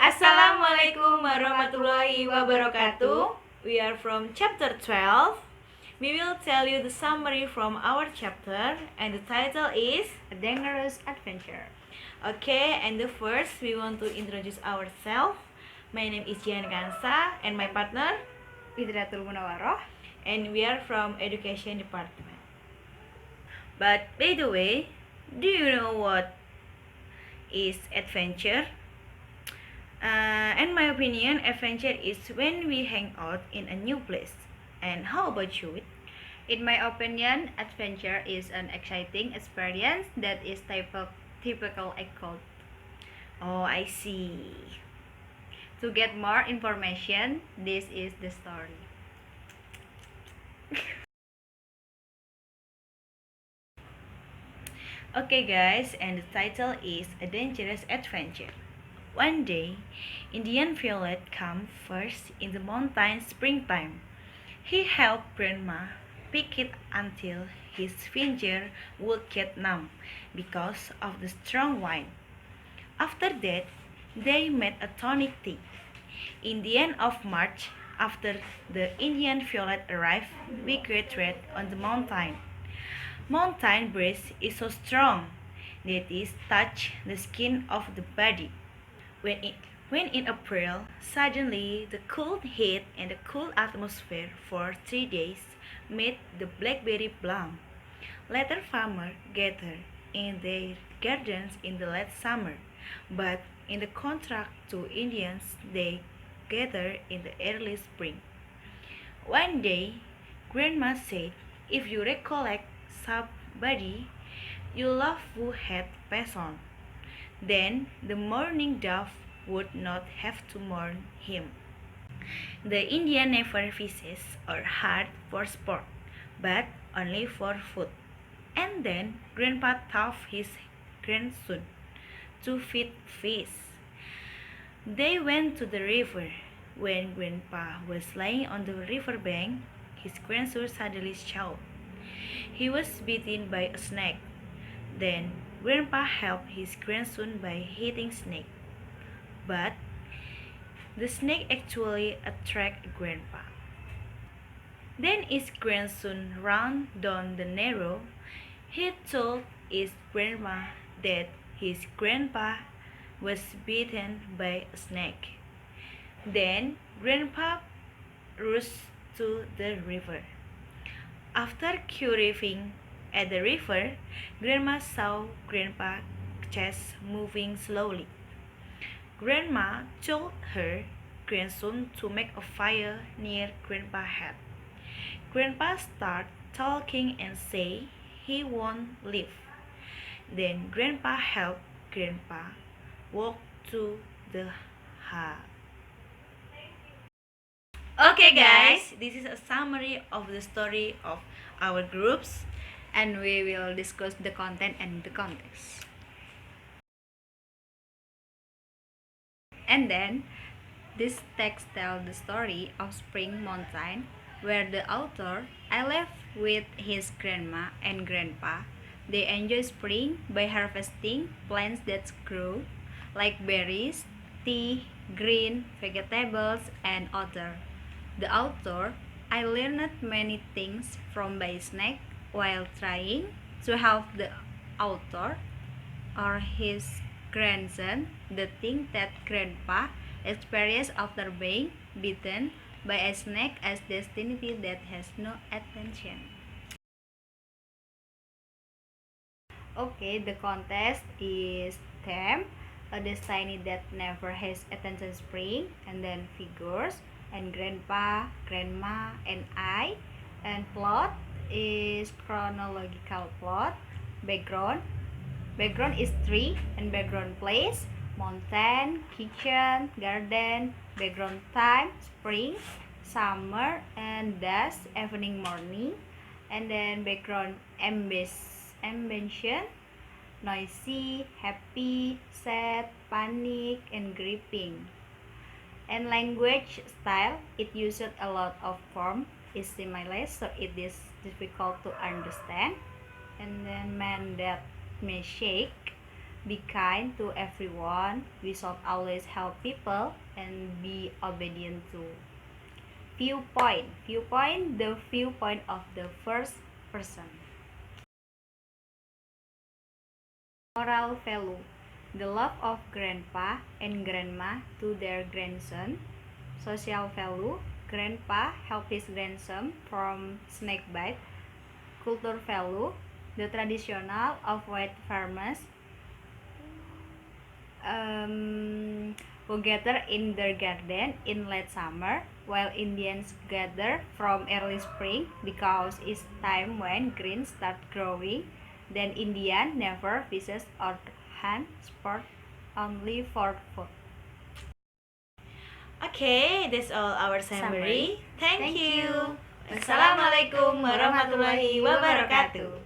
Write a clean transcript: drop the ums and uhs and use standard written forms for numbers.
Assalamualaikum warahmatullahi wabarakatuh. We are from chapter 12. We will tell you the summary from our chapter, and the title is A Dangerous Adventure. Okay, and the first we want to introduce ourselves. My name is JIHAN KHANSA and my partner WITRIATUL MUNAWAROH. And we are from education department. But by the way, do you know what is adventure? In my opinion, adventure is when we hang out in a new place. And how about you? In my opinion, adventure is an exciting experience that is typical adult. Oh, I see. To get more information, this is the story. Okay guys, and the title is A Dangerous Adventure. One day, Indian Violet came first in the mountain springtime. He helped Grandma pick it until his finger would get numb because of the strong wind. After that, they made a tonic tea. In the end of March, after the Indian Violet arrived, we retreated on the mountain. Mountain breeze is so strong that it touches the skin of the body. When in April, suddenly the cold heat and the cool atmosphere for 3 days made the blackberry bloom. Later farmers gathered in their gardens in the late summer, but in the contrast to Indians, they gathered in the early spring. One day, Grandma said, if you recollect somebody you love who had passed on, then the mourning dove would not have to mourn him. The Indian never fishes or hunt for sport, but only for food. And then Grandpa taught his grandson to feed fish. They went to the river. When Grandpa was lying on the river bank, his grandson suddenly shouted. He was bitten by a snake. Then Grandpa helped his grandson by hitting snake. But the snake actually attracted Grandpa. Then his grandson ran down the narrow. He told his grandma that his grandpa was bitten by a snake. Then Grandpa rushed to the river. After arriving at the river, Grandma saw Grandpa's chest moving slowly. Grandma told her grandson to make a fire near Grandpa's head. Grandpa started talking and said he won't live. Then Grandpa helped Grandpa walk to the hut. Okay guys, this is a summary of the story of our groups. And we will discuss the content and the context. And then, this text tells the story of Spring Mountain, where the author I left with his grandma and grandpa. They enjoy spring by harvesting plants that grow, like berries, tea, green vegetables, and other. The author I learned many things from by snake while trying to help the author or his grandson the thing that grandpa experienced after being bitten by a snake as destiny that has no attention. Okay, the contest is theme, a destiny that never has attention spring, and then figures, and grandpa, grandma, and I, and plot is chronological plot. Background is tree and background place, mountain, kitchen, garden, background time, spring, summer, and dusk, evening, morning, and then background ambition, noisy, happy, sad, panic, and grieving. And language style, it uses a lot of form, is similar, so it is difficult to understand. And then man that may shake, be kind to everyone. We should always help people and be obedient to. Viewpoint, the viewpoint of the first person. Moral value, the love of grandpa and grandma to their grandson. Social value, grandpa help his grandson from snake bite. Culture value, the traditional of white farmers who gather in their garden in late summer, while Indians gather from early spring because it's time when greens start growing. Then Indian never visits or hunt sport, only for food. Okay, that's all our summary. Thank Thank you. you. Assalamualaikum warahmatullahi wabarakatuh.